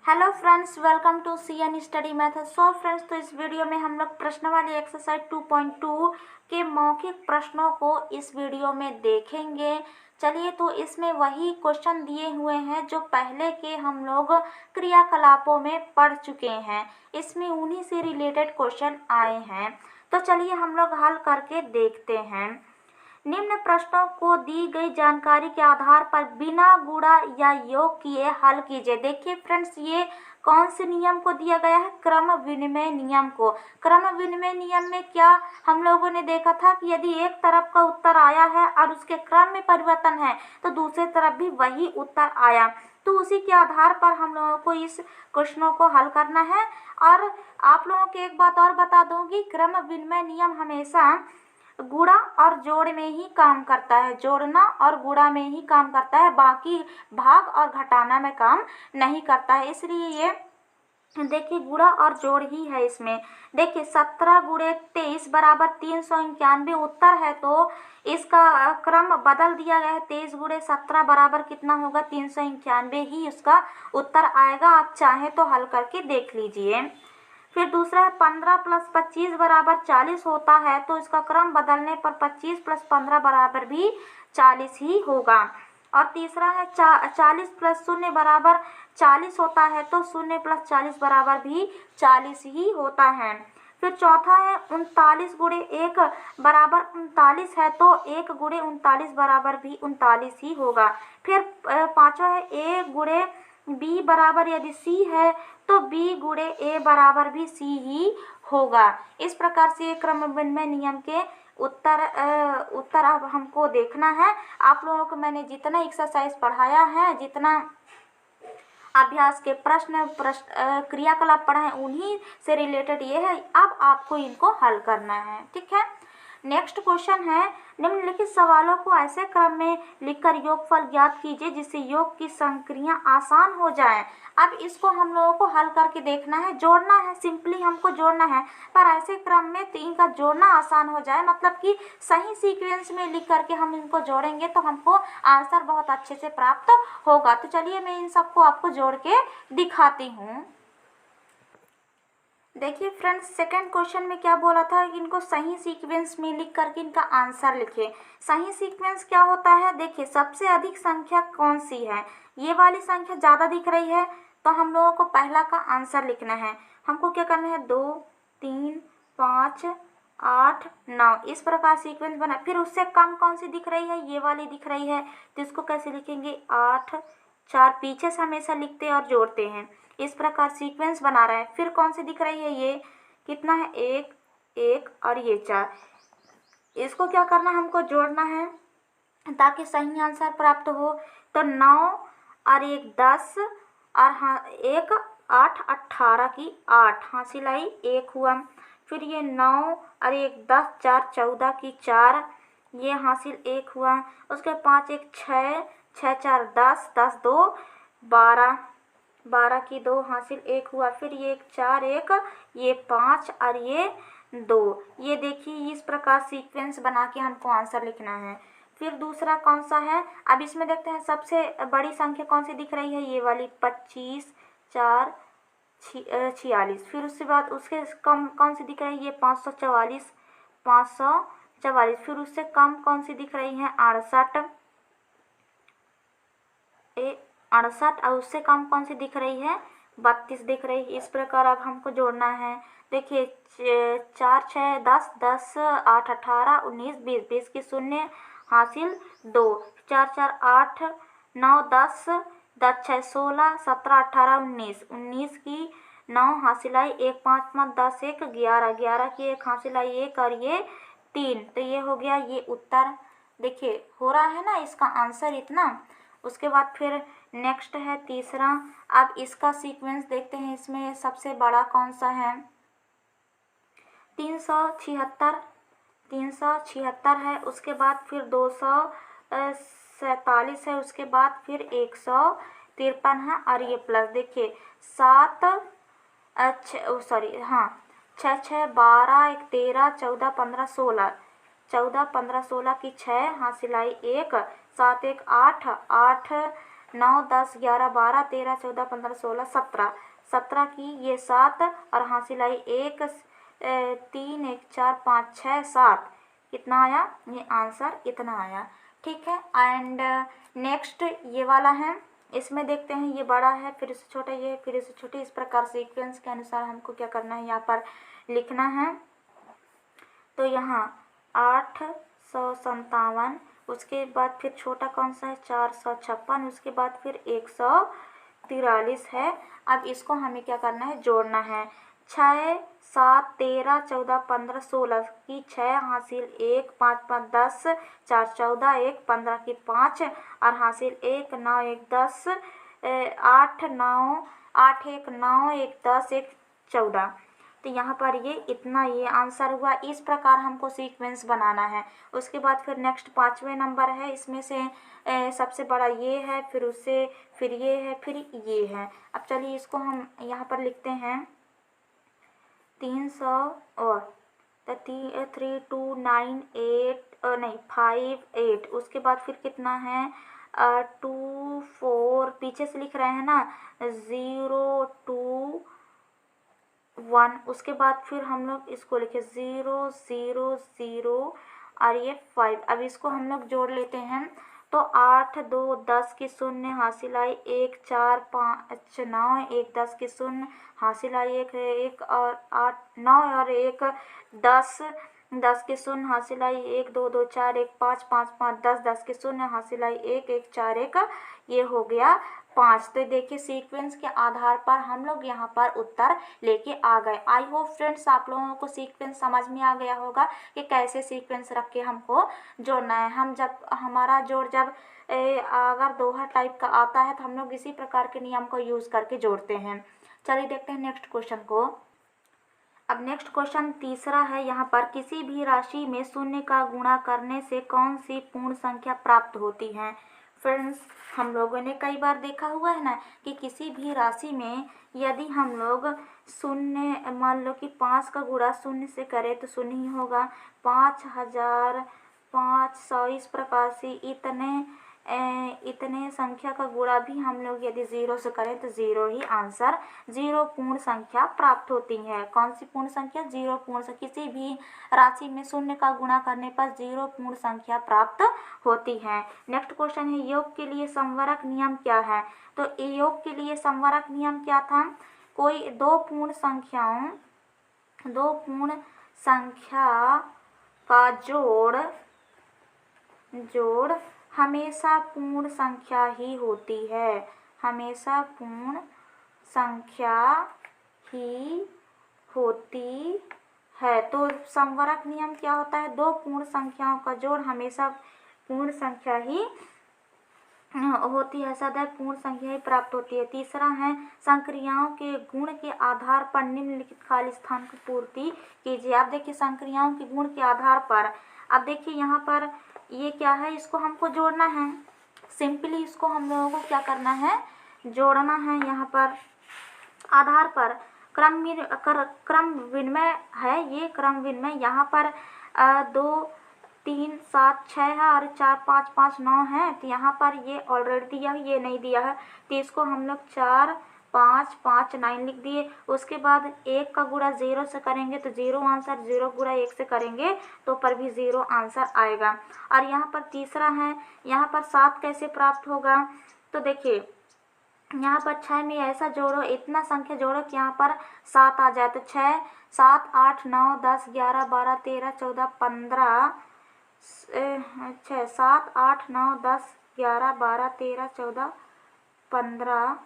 Hello friends, welcome to CN study method. So friends, तो इस video में हम लोग प्रश्न वाली एक्सरसाइज 2.2 के मौखिक प्रश्नों को इस वीडियो में देखेंगे। चलिए, तो इसमें वही क्वेश्चन दिए हुए हैं जो पहले के हम लोग क्रियाकलापों में पढ़ चुके हैं। इसमें उन्हीं से रिलेटेड क्वेश्चन आए हैं, तो चलिए हम लोग हल करके देखते हैं। निम्न प्रश्नों को दी गई जानकारी के आधार पर बिना गुणा या योग किए हल कीजिए। देखिए फ्रेंड्स, ये कौन से नियम को दिया गया है? क्रम विनिमय नियम को। क्रम विनिमय नियम में क्या हम लोगों ने देखा था कि यदि एक तरफ का उत्तर आया है और उसके क्रम में परिवर्तन है तो दूसरी तरफ भी वही उत्तर आया, तो उसी के आधार पर हम लोगों को इस क्वेश्चनों को हल करना है। और आप लोगों को एक बात और बता दूंगी, क्रम विनिमय नियम हमेशा गुणा और जोड़ में ही काम करता है, जोड़ना और गुणा में ही काम करता है, बाकी भाग और घटाना में काम नहीं करता है। इसलिए ये देखिए गुणा और जोड़ ही है इसमें। देखिए 17 गुणे 23 बराबर 391 उत्तर है, तो इसका क्रम बदल दिया गया है। 23 गुणे 17 बराबर कितना होगा? 391 ही उसका उत्तर आएगा। आप चाहें तो हल करके देख लीजिए। फिर दूसरा है 15 प्लस 25 बराबर 40 होता है, तो इसका क्रम बदलने पर 25 प्लस 15 बराबर भी 40 ही होगा। और तीसरा है 40 प्लस 0 बराबर 40 होता है, तो 0 प्लस 40 बराबर भी 40 ही होता है। फिर चौथा है 39 गुणे 1 बराबर 39 है, तो 1 गुणे 39 बराबर भी 39 ही होगा। फिर पांचवा है a गुणे b बराबर यदि c है तो b गुणे a बराबर भी c ही होगा। इस प्रकार से क्रम विनिमय नियम के उत्तर अब हमको देखना है। आप लोगों को मैंने जितना एक्सरसाइज पढ़ाया है, जितना अभ्यास के प्रश्न क्रियाकलाप पढ़ा है, उन्हीं से रिलेटेड ये है। अब आपको इनको हल करना है, ठीक है। नेक्स्ट क्वेश्चन है, निम्नलिखित सवालों को ऐसे क्रम में लिखकर योगफल ज्ञात कीजिए जिससे योग की संक्रियाएं आसान हो जाएं। अब इसको हम लोगों को हल करके देखना है, जोड़ना है, सिंपली हमको जोड़ना है, पर ऐसे क्रम में तीन का जोड़ना आसान हो जाए, मतलब कि सही सीक्वेंस में लिख करके हम इनको जोड़ेंगे तो हमको आंसर बहुत अच्छे से प्राप्त होगा। तो चलिए मैं इन सबको आपको जोड़ के दिखाती हूँ। देखिए फ्रेंड्स, सेकंड क्वेश्चन में क्या बोला था कि इनको सही सीक्वेंस में लिख करके इनका आंसर लिखे। सही सीक्वेंस क्या होता है? देखिए सबसे अधिक संख्या कौन सी है? ये वाली संख्या ज़्यादा दिख रही है, तो हम लोगों को पहला का आंसर लिखना है। हमको क्या करना है? 2 3 5 8 9, इस प्रकार सीक्वेंस बना। फिर उससे कम कौन सी दिख रही है? ये वाली दिख रही है, तो इसको कैसे लिखेंगे? 8 4, पीछे से हमेशा लिखते और जोड़ते हैं, इस प्रकार सीक्वेंस बना रहा है। फिर कौन सी दिख रही है? ये कितना है? 1 1 और ये 4। इसको क्या करना है? हमको जोड़ना है ताकि सही आंसर प्राप्त हो। तो 9 और 1 10 और हाँ 1 8 18 की 8 हासिल आई 1 हुआ। फिर ये 9 और 1 10 4 14 की 4, ये हासिल 1 हुआ। उसके 5 1 6 6 4 10 10 2 12 12 की 2 हासिल 1 हुआ। फिर ये 4 1 ये 5 और ये 2। ये देखिए इस प्रकार सीक्वेंस बना के हमको आंसर लिखना है। फिर दूसरा कौन सा है? अब इसमें देखते हैं सबसे बड़ी संख्या कौन सी दिख रही है? ये वाली 25 4 46। फिर उसके बाद उसके कम कौन सी दिख रही है? ये 544 544। फिर उससे कम कौन सी दिख रही है? 68 68। और उससे कम कौन सी दिख रही है? 32 दिख रही है। इस प्रकार अब हमको जोड़ना है। देखिए 4 6 10 10 8 18 19 20 20 की 0 हासिल 2 4 4 8 9 10 10 6 16 17 18 19 19 की 9 हासिल आई 1 5 5 10 1 11 11 की 1 हासिल आई 1 और ये 3। तो ये हो गया ये उत्तर। देखिए हो रहा है ना इसका आंसर इतना। उसके बाद फिर नेक्स्ट है तीसरा। अब इसका सीक्वेंस देखते हैं, इसमें सबसे बड़ा कौन सा है? 376 है। उसके बाद फिर 247 है। उसके बाद फिर 153 है और ये प्लस। देखिए 7 सॉरी हाँ 6 6 12 1 13 14 15 16 14 15 16 की 6 हासिल आई 1 7 1 8 8 9 10 11 12 13 14 15 16 17, 17 की ये 7 और हासिल आई 1 3 1 4 5 6 7, कितना आया, ये आंसर इतना आया। ठीक है, एंड नेक्स्ट ये वाला है, इसमें देखते हैं, ये बड़ा है फिर इससे छोटा, ये फिर इससे छोटी, इस प्रकार सीक्वेंस के अनुसार हमको क्या करना है, यहाँ पर लिखना है। तो यहाँ 857, उसके बाद फिर छोटा कौन सा है 456, उसके बाद फिर 143 है। अब इसको हमें क्या करना है, जोड़ना है। 6 7 13 14 15 16 की 6 हासिल 1 5 5 10 4 14 1 15 की 5 और हासिल 1 9 1 10 8 9 8 1 9 1 10 1 14। तो यहाँ पर ये इतना ये आंसर हुआ। इस प्रकार हमको सीक्वेंस बनाना है। उसके बाद फिर नेक्स्ट 5वें नंबर है, इसमें से सबसे बड़ा ये है, फिर उससे फिर ये है, फिर ये है। अब चलिए इसको हम यहाँ पर लिखते हैं 300 और 3 2 9 8 नहीं 5 8, उसके बाद फिर कितना है 2 4, पीछे से लिख रहे हैं ना 0 2 1, उसके बाद फिर हम लोग इसको लिखे 0 0 0 और ये 5। अब इसको हम लोग जोड़ लेते हैं। तो 8 2 10 की शून्य हासिल आई 1 4 5 9 1 10 की शून्य हासिल आई 1 1 और 8 9 और 1 10 10 की शून्य हासिल आई 1 2 2 4 1 5 5 5 10 10 की शून्य हासिल आई 1 1 4 1, ये हो गया 5। तो देखिए सीक्वेंस के आधार पर हम लोग यहाँ पर उत्तर लेके आ गए। आई होप फ्रेंड्स आप लोगों को सीक्वेंस समझ में आ गया होगा कि कैसे सीक्वेंस रख के हमको जोड़ना है। हम जब हमारा जोड़ जब अगर दोहा टाइप का आता है तो हम लोग इसी प्रकार के नियम को यूज़ करके जोड़ते हैं। चलिए देखते हैं नेक्स्ट क्वेश्चन को। अब नेक्स्ट क्वेश्चन तीसरा है, यहाँ पर किसी भी राशि में शून्य का गुणा करने से कौन सी पूर्ण संख्या प्राप्त होती है। फ्रेंड्स हम लोगों ने कई बार देखा हुआ है ना कि किसी भी राशि में यदि हम लोग शून्य मान लो कि 5 का गुणा शून्य से करें तो शून्य ही होगा। 5500, इस प्रकार से इतने संख्या का गुणा भी हम लोग यदि 0 से करें तो 0 ही आंसर, 0 पूर्ण संख्या प्राप्त होती है। कौन सी पूर्ण संख्या, 0 पूर्ण संख्या। किसी भी राशि में शून्य का गुणा करने पर 0 पूर्ण संख्या प्राप्त होती है। नेक्स्ट क्वेश्चन है, योग के लिए संवरक नियम क्या है। तो योग के लिए संवरक नियम क्या था, कोई दो पूर्ण संख्या का जोड़ हमेशा पूर्ण संख्या ही होती है, हमेशा पूर्ण संख्या ही होती है। तो संवरक नियम क्या होता है, दो पूर्ण संख्याओं का जोड़ हमेशा पूर्ण संख्या ही होती है, सदैव पूर्ण संख्या ही प्राप्त होती है। तीसरा है, संक्रियाओं के गुण के आधार पर निम्नलिखित खाली स्थान की पूर्ति कीजिए। आप देखिए संक्रियाओं के गुण के आधार पर, अब देखिए यहाँ पर ये क्या है, इसको हमको जोड़ना है। सिंपली इसको हम लोगों को क्या करना है, जोड़ना है। यहाँ पर आधार पर क्रम विनिमय है, ये क्रम विनिमय। यहाँ पर 2 3 7 6 है और 4 5 5 9 है। तो यहाँ पर ये ऑलरेडी दिया है, ये नहीं दिया है, तो इसको हम लोग 4 5 5 9 लिख दिए। उसके बाद 1 का गुणा 0 से करेंगे तो 0 आंसर, 0 गुणा 1 से करेंगे तो पर भी 0 आंसर आएगा। और यहाँ पर तीसरा है, यहाँ पर 7 कैसे प्राप्त होगा। तो देखिए यहाँ पर 6 में ऐसा जोड़ो, इतना संख्या जोड़ो कि यहाँ पर 7 आ जाए। तो 6 7 8 9 10 11 12 13 14 15 6 7 8 9 10 11 12 13 14 15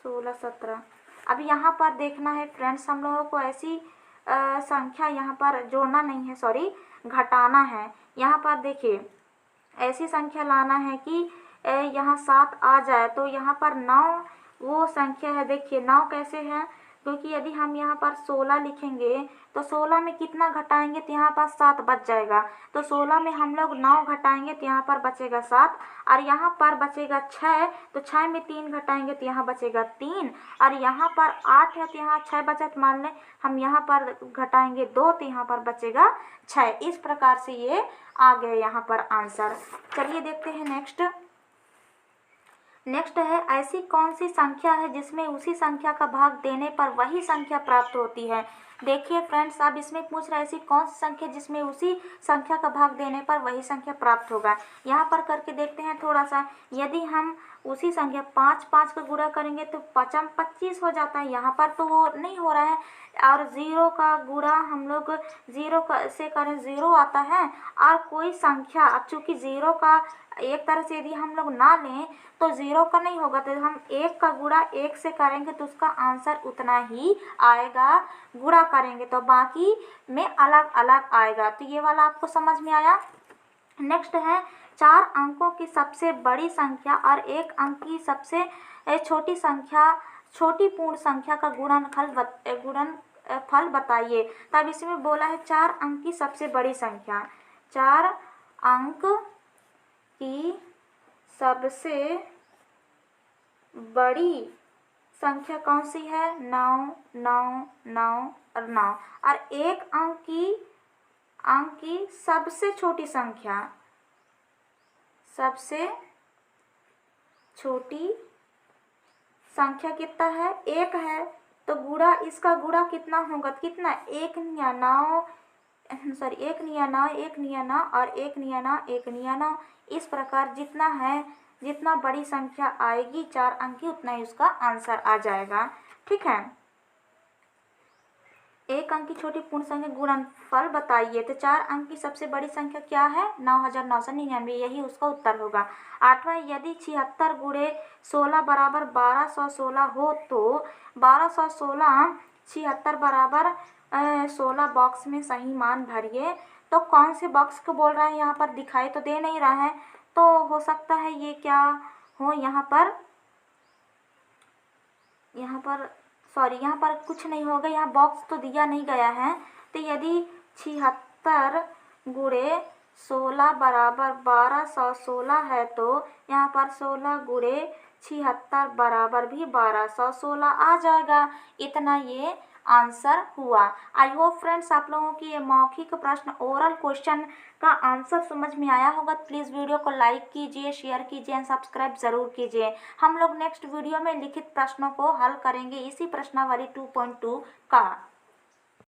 16 17। अब यहाँ पर देखना है फ्रेंड्स, हम लोगों को ऐसी संख्या यहाँ पर जोड़ना नहीं है, सॉरी घटाना है। यहाँ पर देखिए ऐसी संख्या लाना है कि यहाँ 7 आ जाए। तो यहाँ पर 9 वो संख्या है, देखिए 9 कैसे है, क्योंकि यदि हम यहाँ पर 16 लिखेंगे तो 16 में कितना घटाएंगे तो यहाँ पर 7 बच जाएगा। तो 16 में हम लोग 9 घटाएंगे तो यहाँ पर बचेगा 7 और यहाँ पर बचेगा 6। तो 6 में 3 घटाएंगे तो यहाँ बचेगा 3 और यहाँ पर 8 है तो यहाँ 6 बचा। तो मान लें हम यहाँ पर घटाएंगे 2 तो यहाँ पर बचेगा 6। इस प्रकार से ये आ गए यहाँ पर आंसर। चलिए देखते हैं नेक्स्ट। नेक्स्ट है ऐसी कौन सी संख्या है जिसमें उसी संख्या का भाग देने पर वही संख्या प्राप्त होती है। देखिए फ्रेंड्स, अब इसमें पूछ रहा है ऐसी कौन सी संख्या जिसमें उसी संख्या का भाग देने पर वही संख्या प्राप्त होगा। यहाँ पर करके देखते हैं थोड़ा सा। यदि हम उसी संख्या 5 5 का गुणा करेंगे तो 5 25 हो जाता है। यहाँ पर तो वो नहीं हो रहा है। और 0 का गुणा हम लोग 0 से करें 0 आता है। और कोई संख्या, अब चूँकि 0 का एक तरह से यदि हम लोग ना लें तो 0 का नहीं होगा, तो हम 1 का गुणा 1 से करेंगे तो उसका आंसर उतना ही आएगा। गुणा करेंगे तो बाकी में अलग अलग आएगा। तो ये वाला आपको समझ में आया। नेक्स्ट है 4 अंकों की सबसे बड़ी संख्या और 1 अंक की सबसे छोटी संख्या, छोटी पूर्ण संख्या का गुणनफल बताइए। तब इसमें बोला है 4 अंक की सबसे बड़ी संख्या। 4 अंक की सबसे बड़ी संख्या कौन सी है? 9 9 9 और 9। और 1 अंक की सबसे छोटी संख्या, सबसे छोटी संख्या कितना है? 1 है। तो गुणा, इसका गुणा कितना होगा? कितना? 1 निया 9, सॉरी 1 निया 9, 1 निया 9 और 1 निया 9, 1 निया 9। इस प्रकार जितना है, जितना बड़ी संख्या आएगी 4 अंक की, उतना ही उसका आंसर आ जाएगा। ठीक है। 1 अंक की छोटी पूर्ण संख्या गुणनफल बताइए। तो 4 अंक की सबसे बड़ी संख्या क्या है? 9999, यही उसका उत्तर होगा। 8वां, यदि 76 गुणे 16 बराबर 1216 हो तो 1216 76 बराबर 16 बॉक्स में सही मान भरिए। तो कौन से बॉक्स को बोल रहा है? यहाँ पर दिखाई तो दे नहीं रहा है, तो हो सकता है ये क्या हो, यहाँ पर सॉरी, यहाँ पर कुछ नहीं होगा, यहाँ बॉक्स तो दिया नहीं गया है। तो यदि 76 गुणे 16 बराबर 1216 है तो यहाँ पर 16 गुणे 76 बराबर भी 1216 आ जाएगा। इतना ये आंसर हुआ। आई होप फ्रेंड्स आप लोगों की ये मौखिक प्रश्न, ओरल क्वेश्चन का आंसर समझ में आया होगा। प्लीज़ वीडियो को लाइक कीजिए, शेयर कीजिए एंड सब्सक्राइब ज़रूर कीजिए। हम लोग नेक्स्ट वीडियो में लिखित प्रश्नों को हल करेंगे इसी प्रश्नावली 2.2 का।